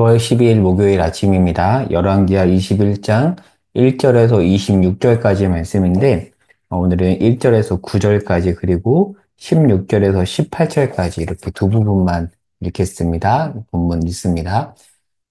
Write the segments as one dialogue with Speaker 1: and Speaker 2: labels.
Speaker 1: 4월 12일 목요일 아침입니다. 열왕기하 21장 1절에서 26절까지 말씀인데 오늘은 1절에서 9절까지 그리고 16절에서 18절까지 이렇게 두 부분만 읽겠습니다. 본문 읽습니다.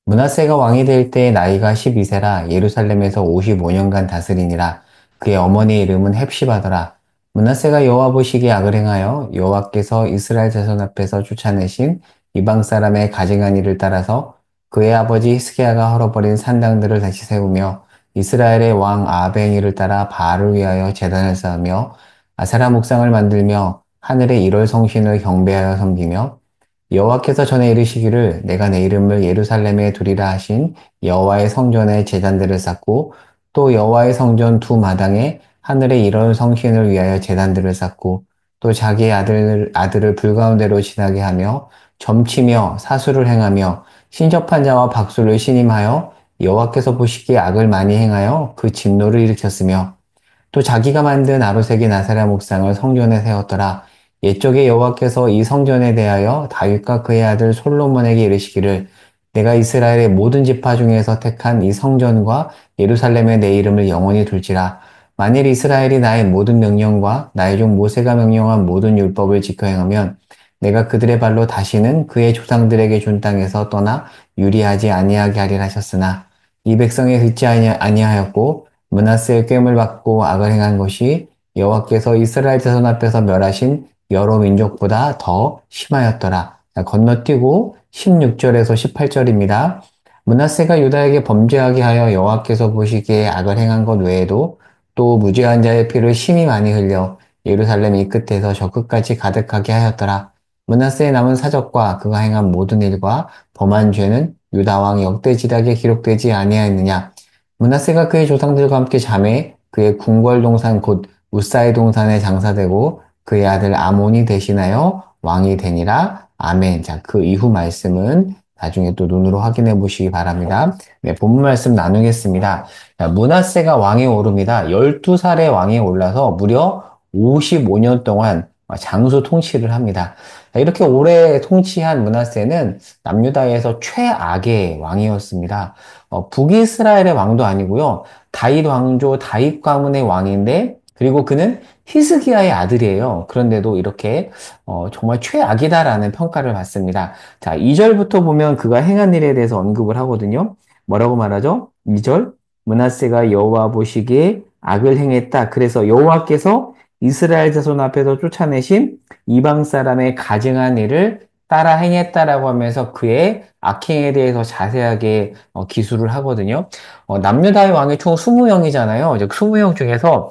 Speaker 1: 므낫세가 왕이 될 때 나이가 12세라 예루살렘에서 55년간 다스리니라. 그의 어머니의 이름은 헵시바더라. 므낫세가 여호와 보시기에 악을 행하여 여호와께서 이스라엘 자손 앞에서 쫓아내신 이방 사람의 가증한 일을 따라서 그의 아버지 히스기야가 헐어버린 산당들을 다시 세우며 이스라엘의 왕 아합의 행위를 따라 바알을 위하여 제단을 쌓으며 아세라 목상을 만들며 하늘의 일월 성신을 경배하여 섬기며 여호와께서 전에 이르시기를 내가 내 이름을 예루살렘에 두리라 하신 여호와의 성전에 제단들을 쌓고 또 여호와의 성전 두 마당에 하늘의 일월 성신을 위하여 제단들을 쌓고 또 자기의 아들을 불가운데로 지나게 하며 점치며 사수를 행하며 신접한 자와 박수를 신임하여 여호와께서 보시기에 악을 많이 행하여 그 진노를 일으켰으며 또 자기가 만든 아로새긴 아세라 목상을 성전에 세웠더라. 옛적에 여호와께서 이 성전에 대하여 다윗과 그의 아들 솔로몬에게 이르시기를 내가 이스라엘의 모든 지파 중에서 택한 이 성전과 예루살렘에 내 이름을 영원히 둘지라. 만일 이스라엘이 나의 모든 명령과 나의 종 모세가 명령한 모든 율법을 지켜 행하면 내가 그들의 발로 다시는 그의 조상들에게 준 땅에서 떠나 유리하지 아니하게 하리라 하셨으나 이 백성이 듣지 아니하였고 므낫세의 꾀을 받고 악을 행한 것이 여호와께서 이스라엘 자손 앞에서 멸하신 여러 민족보다 더 심하였더라. 자, 건너뛰고 16절에서 18절입니다. 므낫세가 유다에게 범죄하게 하여 여호와께서 보시기에 악을 행한 것 외에도 또 무죄한 자의 피를 심히 많이 흘려 예루살렘 이 끝에서 저 끝까지 가득하게 하였더라. 므낫세의 남은 사적과 그가 행한 모든 일과 범한 죄는 유다 왕 역대지략에 기록되지 아니하였느냐. 므낫세가 그의 조상들과 함께 잠에 그의 궁궐 동산 곧 우사의 동산에 장사되고 그의 아들 아몬이 대신하여 왕이 되니라. 아멘. 자, 그 이후 말씀은 나중에 또 눈으로 확인해 보시기 바랍니다. 네, 본문 말씀 나누겠습니다. 자, 므낫세가 왕에 오릅니다. 12살에 왕에 올라서 무려 55년 동안 장수 통치를 합니다. 자, 이렇게 오래 통치한 므낫세는 남유다에서 최악의 왕이었습니다. 북이스라엘의 왕도 아니고요. 다윗 왕조 다윗 가문의 왕인데 그리고 그는 히스기야의 아들이에요. 그런데도 이렇게 정말 최악이다라는 평가를 받습니다. 자, 2절부터 보면 그가 행한 일에 대해서 언급을 하거든요. 뭐라고 말하죠? 2절 므낫세가 여호와 보시기에 악을 행했다. 그래서 여호와께서 이스라엘 자손 앞에서 쫓아내신 이방 사람의 가증한 일을 따라 행했다라고 하면서 그의 악행에 대해서 자세하게 기술을 하거든요. 남유다의 왕이 총 20명이잖아요. 이제 20명 중에서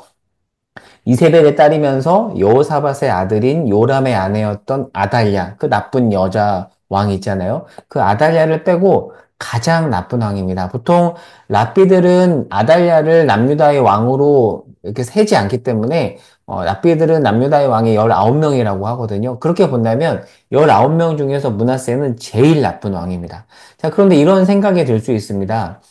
Speaker 1: 이세벨에 따르면서 여호사밧의 아들인 요람의 아내였던 아달랴, 그 나쁜 여자 왕이 있잖아요. 그 아달랴를 빼고 가장 나쁜 왕입니다. 보통 랍비들은 아달랴를 남유다의 왕으로 이렇게 세지 않기 때문에 랍비들은 남유다의 왕이 19명이라고 하거든요. 그렇게 본다면 19명 중에서 므낫세는 제일 나쁜 왕입니다. 자, 그런데 이런 생각이 들 수 있습니다.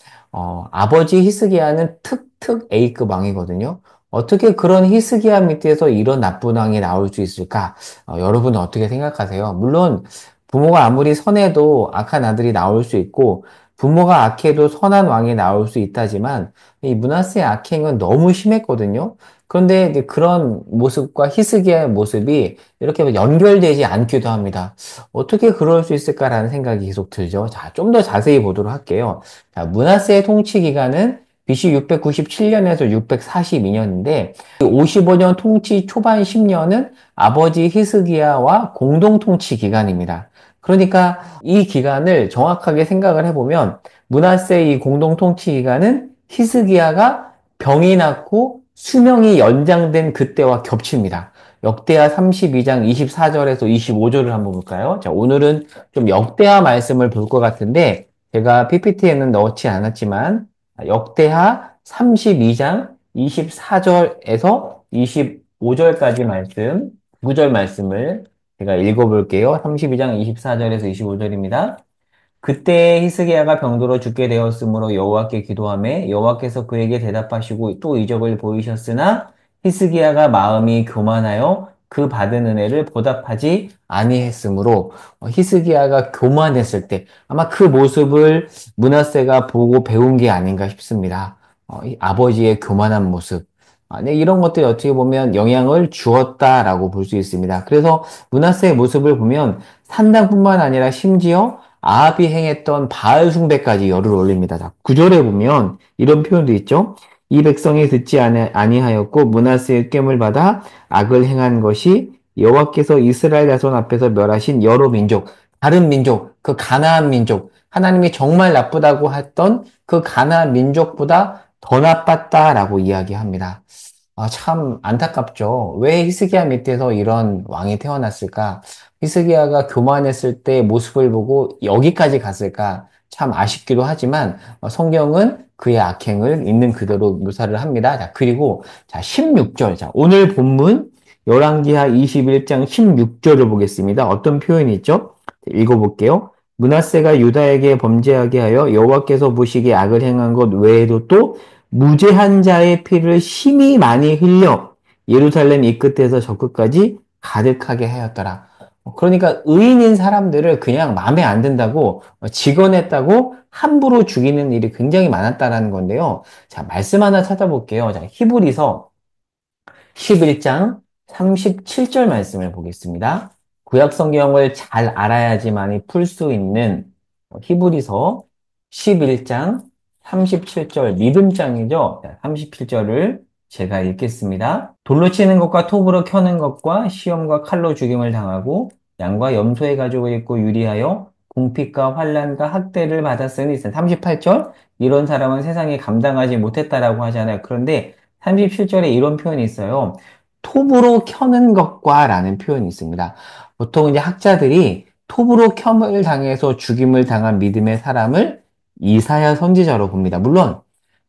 Speaker 1: 아버지 히스기야는 특특 A급 왕이거든요. 어떻게 그런 히스기야 밑에서 이런 나쁜 왕이 나올 수 있을까? 여러분은 어떻게 생각하세요? 물론 부모가 아무리 선해도 악한 아들이 나올 수 있고 부모가 악해도 선한 왕이 나올 수 있다지만 이 므낫세의 악행은 너무 심했거든요. 그런데 이제 그런 모습과 히스기야의 모습이 이렇게 연결되지 않기도 합니다. 어떻게 그럴 수 있을까라는 생각이 계속 들죠. 자, 좀 더 자세히 보도록 할게요. 자, 므낫세의 통치 기간은 BC 697년에서 642년인데 55년 통치 초반 10년은 아버지 히스기야와 공동 통치 기간입니다. 그러니까 이 기간을 정확하게 생각을 해보면 므낫세의 이 공동 통치 기간은 히스기야가 병이 났고 수명이 연장된 그때와 겹칩니다. 역대하 32장 24절에서 25절을 한번 볼까요? 자, 오늘은 좀 역대하 말씀을 볼 것 같은데 제가 PPT에는 넣지 않았지만 역대하 32장 24절에서 25절까지 말씀, 9절 말씀을 제가 읽어볼게요. 32장 24절에서 25절입니다. 그때 히스기야가 병들어 죽게 되었으므로 여호와께 기도하매 여호와께서 그에게 대답하시고 또 이적을 보이셨으나 히스기야가 마음이 교만하여 그 받은 은혜를 보답하지 아니했으므로 히스기야가 교만했을 때 아마 그 모습을 므낫세가 보고 배운 게 아닌가 싶습니다. 이 아버지의 교만한 모습. 네, 이런 것들이 어떻게 보면 영향을 주었다라고 볼 수 있습니다. 그래서 므낫세의 모습을 보면 산당뿐만 아니라 심지어 아합이 행했던 바알 숭배까지 열을 올립니다. 자, 9절에 보면 이런 표현도 있죠. 이 백성이 듣지 아니하였고 므낫세의 깸을 받아 악을 행한 것이 여호와께서 이스라엘 자손 앞에서 멸하신 여러 민족, 다른 민족, 그 가나안 민족, 하나님이 정말 나쁘다고 했던 그 가나안 민족보다 더 나빴다라고 이야기합니다. 참 안타깝죠. 왜 히스기야 밑에서 이런 왕이 태어났을까? 히스기야가 교만했을 때 모습을 보고 여기까지 갔을까? 참 아쉽기도 하지만 성경은 그의 악행을 있는 그대로 묘사를 합니다. 자, 그리고 자, 16절. 자, 오늘 본문 열왕기하 21장 16절을 보겠습니다. 어떤 표현이 있죠? 읽어볼게요. 므낫세가 유다에게 범죄하게 하여 여호와께서 보시기에 악을 행한 것 외에도 또 무죄한 자의 피를 심히 많이 흘려 예루살렘 이 끝에서 저 끝까지 가득하게 하였더라. 그러니까 의인인 사람들을 그냥 마음에 안 든다고 직언했다고 함부로 죽이는 일이 굉장히 많았다라는 건데요. 자, 말씀 하나 찾아볼게요. 자, 히브리서 11장 37절 말씀을 보겠습니다. 구약 성경을 잘 알아야지만이 풀 수 있는 히브리서 11장 37절 믿음장이죠. 37절을 제가 읽겠습니다. 돌로 치는 것과 톱으로 켜는 것과 시험과 칼로 죽임을 당하고 양과 염소의 가죽을 입고 유리하여 궁핍과 환난과 학대를 받았으니 38절 이런 사람은 세상에 감당하지 못했다라고 하잖아요. 그런데 37절에 이런 표현이 있어요. 톱으로 켜는 것과 라는 표현이 있습니다. 보통 이제 학자들이 톱으로 켬을 당해서 죽임을 당한 믿음의 사람을 이사야 선지자로 봅니다. 물론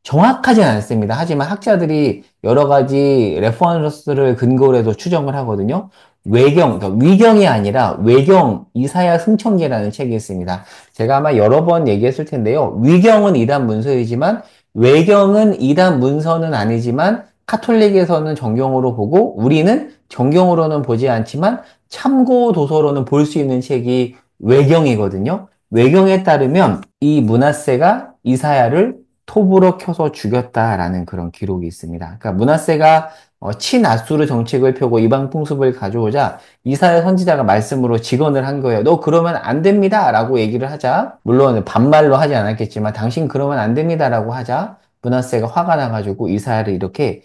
Speaker 1: 정확하진 않습니다. 하지만 학자들이 여러 가지 레퍼런스를 근거로 해서 추정을 하거든요. 그러니까 위경이 아니라 외경 이사야 승천기라는 책이 있습니다. 제가 아마 여러 번 얘기했을 텐데요. 위경은 이단 문서이지만 외경은 이단 문서는 아니지만 카톨릭에서는 정경으로 보고 우리는 정경으로는 보지 않지만 참고 도서로는 볼 수 있는 책이 외경이거든요. 외경에 따르면 이 므낫세가 이사야를 톱으로 켜서 죽였다라는 그런 기록이 있습니다. 그러니까 므낫세가 친아수르 정책을 펴고 이방 풍습을 가져오자 이사야 선지자가 말씀으로 직언을 한 거예요. 너 그러면 안 됩니다 라고 얘기를 하자, 물론 반말로 하지 않았겠지만 당신 그러면 안 됩니다 라고 하자 므낫세가 화가 나가지고 이사야를 이렇게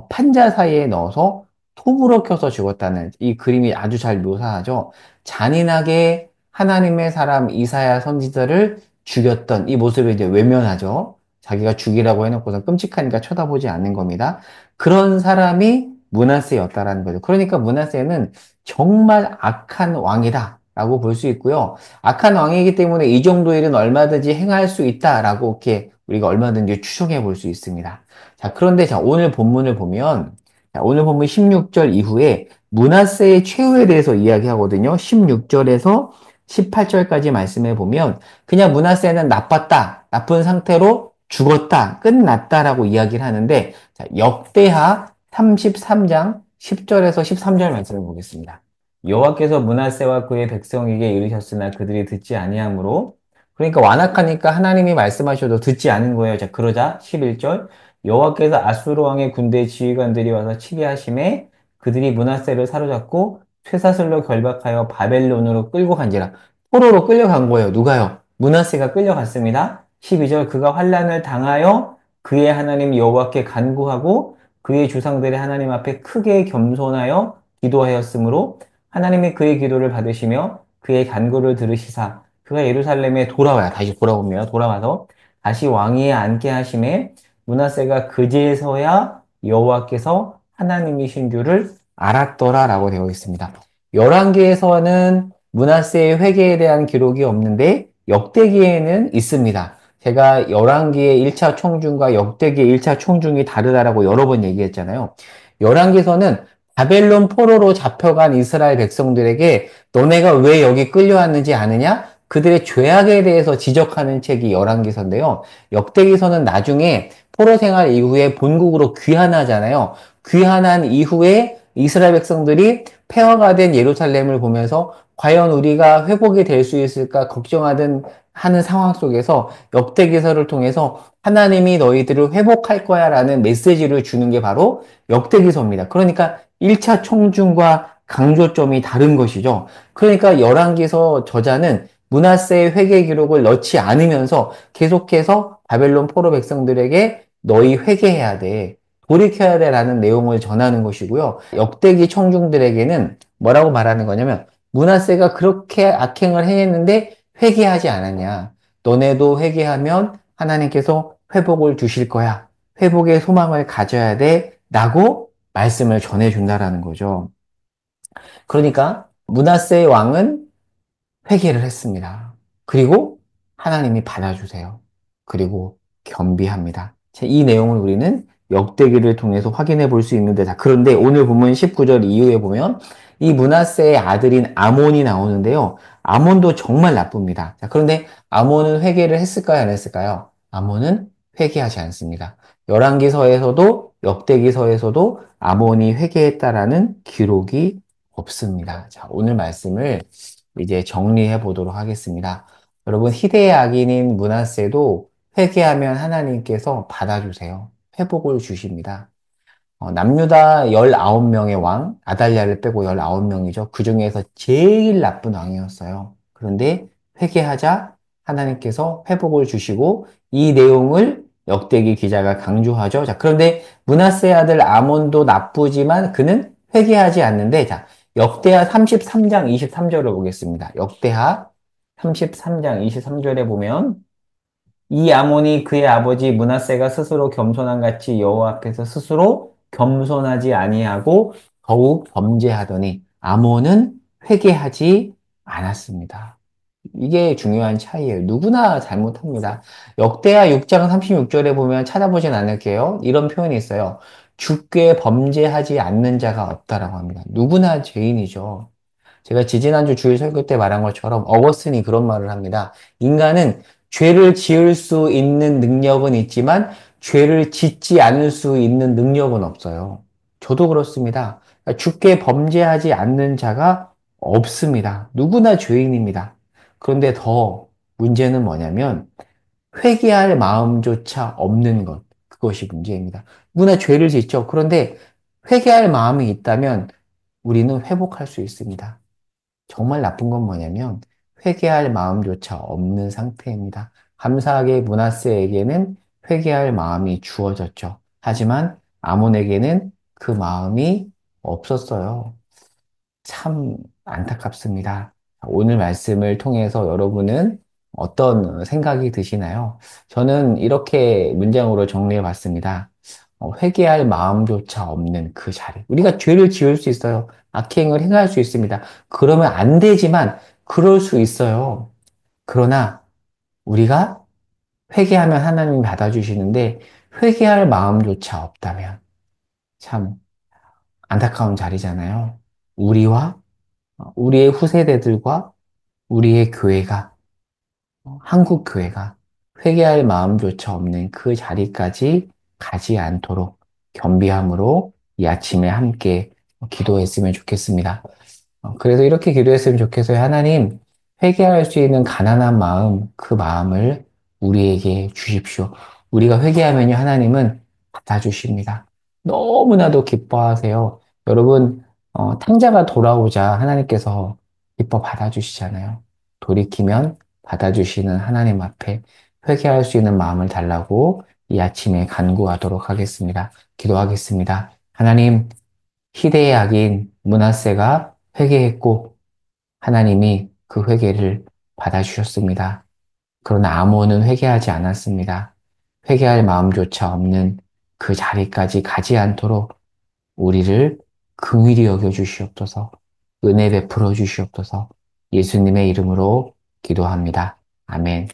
Speaker 1: 판자 사이에 넣어서 톱으로 켜서 죽었다는 이 그림이 아주 잘 묘사하죠. 잔인하게 하나님의 사람 이사야 선지자를 죽였던 이 모습을 이제 외면하죠. 자기가 죽이라고 해놓고서 끔찍하니까 쳐다보지 않는 겁니다. 그런 사람이 므낫세였다라는 거죠. 그러니까 므낫세는 정말 악한 왕이다 라고 볼 수 있고요. 악한 왕이기 때문에 이 정도 일은 얼마든지 행할 수 있다라고 이렇게 우리가 얼마든지 추정해 볼 수 있습니다. 자, 그런데 자, 오늘 본문을 보면 자, 오늘 본문 16절 이후에 므낫세의 최후에 대해서 이야기하거든요. 16절에서 18절까지 말씀해 보면 그냥 므낫세는 나빴다, 나쁜 상태로 죽었다, 끝났다라고 이야기를 하는데 자, 역대하 33장 10절에서 13절 말씀을 보겠습니다. 여호와께서 므낫세와 그의 백성에게 이르셨으나 그들이 듣지 아니하므로, 그러니까 완악하니까 하나님이 말씀하셔도 듣지 않은 거예요. 자, 그러자 11절 여호와께서 아수르 왕의 군대 지휘관들이 와서 치게 하심에 그들이 므낫세를 사로잡고 쇠사슬로 결박하여 바벨론으로 끌고 간지라. 포로로 끌려간 거예요. 누가요? 므낫세가 끌려갔습니다. 12절 그가 환난을 당하여 그의 하나님 여호와께 간구하고 그의 조상들의 하나님 앞에 크게 겸손하여 기도하였으므로 하나님이 그의 기도를 받으시며 그의 간구를 들으시사 그가 예루살렘에 돌아와요. 다시 돌아오며 돌아와서 다시 왕위에 앉게 하심에 므낫세가 그제서야 여호와께서 하나님이신 줄을 알았더라라고 되어 있습니다. 열왕기에서는 므낫세의 회개에 대한 기록이 없는데 역대기에는 있습니다. 제가 열왕기의 1차 총중과 역대기의 1차 총중이 다르다라고 여러 번 얘기했잖아요. 열왕기에서는 바벨론 포로로 잡혀간 이스라엘 백성들에게 너네가 왜 여기 끌려왔는지 아느냐? 그들의 죄악에 대해서 지적하는 책이 열왕기서인데요. 역대기서는 나중에 포로 생활 이후에 본국으로 귀환하잖아요. 귀환한 이후에 이스라엘 백성들이 폐허가 된 예루살렘을 보면서 과연 우리가 회복이 될 수 있을까 걱정하던 하는 상황 속에서 역대기서를 통해서 하나님이 너희들을 회복할 거야라는 메시지를 주는 게 바로 역대기서입니다. 그러니까 1차 청중과 강조점이 다른 것이죠. 그러니까 열왕기서 저자는 므낫세의 회개 기록을 넣지 않으면서 계속해서 바벨론 포로 백성들에게 너희 회개해야 돼. 돌이켜야 돼라는 내용을 전하는 것이고요. 역대기 청중들에게는 뭐라고 말하는 거냐면 므낫세가 그렇게 악행을 행했는데 회개하지 않았냐. 너네도 회개하면 하나님께서 회복을 주실 거야. 회복의 소망을 가져야 돼. 라고 말씀을 전해준다라는 거죠. 그러니까 므낫세 왕은 회개를 했습니다. 그리고 하나님이 받아주세요. 그리고 겸비합니다. 이 내용을 우리는 역대기를 통해서 확인해 볼 수 있는데, 자, 그런데 오늘 보면 19절 이후에 보면 이 므낫세의 아들인 아몬이 나오는데요. 아몬도 정말 나쁩니다. 자, 그런데 아몬은 회개를 했을까요? 안 했을까요? 아몬은 회개하지 않습니다. 열왕기서에서도 역대기서에서도 아몬이 회개했다라는 기록이 없습니다. 자, 오늘 말씀을 이제 정리해 보도록 하겠습니다. 여러분, 희대의 악인인 므낫세도 회개하면 하나님께서 받아주세요. 회복을 주십니다. 남유다 19명의 왕, 아달랴를 빼고 19명이죠. 그 중에서 제일 나쁜 왕이었어요. 그런데 회개하자 하나님께서 회복을 주시고 이 내용을 역대기 기자가 강조하죠. 자, 그런데 므낫세 아들 아몬도 나쁘지만 그는 회개하지 않는데, 자, 역대하 33장 23절을 보겠습니다. 역대하 33장 23절에 보면 이 아몬이 그의 아버지 므낫세가 스스로 겸손한 같이 여호와 앞에서 스스로 겸손하지 아니하고 더욱 범죄하더니 아몬은 회개하지 않았습니다. 이게 중요한 차이예요. 누구나 잘못합니다. 역대하 6장 36절에 보면 찾아보진 않을게요. 이런 표현이 있어요. 주께 범죄하지 않는 자가 없다라고 합니다. 누구나 죄인이죠. 제가 지지난주 주일 설교 때 말한 것처럼 어거스틴이 그런 말을 합니다. 인간은 죄를 지을 수 있는 능력은 있지만 죄를 짓지 않을 수 있는 능력은 없어요. 저도 그렇습니다. 주께 범죄하지 않는 자가 없습니다. 누구나 죄인입니다. 그런데 더 문제는 뭐냐면 회개할 마음조차 없는 것. 그것이 문제입니다. 누구나 죄를 짓죠. 그런데 회개할 마음이 있다면 우리는 회복할 수 있습니다. 정말 나쁜 건 뭐냐면 회개할 마음조차 없는 상태입니다. 감사하게 므낫세에게는 회개할 마음이 주어졌죠. 하지만 아몬에게는 그 마음이 없었어요. 참 안타깝습니다. 오늘 말씀을 통해서 여러분은 어떤 생각이 드시나요? 저는 이렇게 문장으로 정리해 봤습니다. 회개할 마음조차 없는 그 자리. 우리가 죄를 지을 수 있어요. 악행을 행할 수 있습니다. 그러면 안 되지만 그럴 수 있어요. 그러나 우리가 회개하면 하나님이 받아주시는데 회개할 마음조차 없다면 참 안타까운 자리잖아요. 우리와 우리의 후세대들과 우리의 교회가, 한국 교회가 회개할 마음조차 없는 그 자리까지 가지 않도록 겸비함으로 이 아침에 함께 기도했으면 좋겠습니다. 그래서 이렇게 기도했으면 좋겠어요. 하나님, 회개할 수 있는 가난한 마음, 그 마음을 우리에게 주십시오. 우리가 회개하면요, 하나님은 받아주십니다. 너무나도 기뻐하세요. 여러분, 탕자가 돌아오자 하나님께서 기뻐 받아주시잖아요. 돌이키면 받아주시는 하나님 앞에 회개할 수 있는 마음을 달라고 이 아침에 간구하도록 하겠습니다. 기도하겠습니다. 하나님, 희대의 악인 므낫세가 회개했고 하나님이 그 회개를 받아주셨습니다. 그러나 아몬은 회개하지 않았습니다. 회개할 마음조차 없는 그 자리까지 가지 않도록 우리를 긍휼히 여겨 주시옵소서, 은혜 베풀어 주시옵소서, 예수님의 이름으로 기도합니다. 아멘.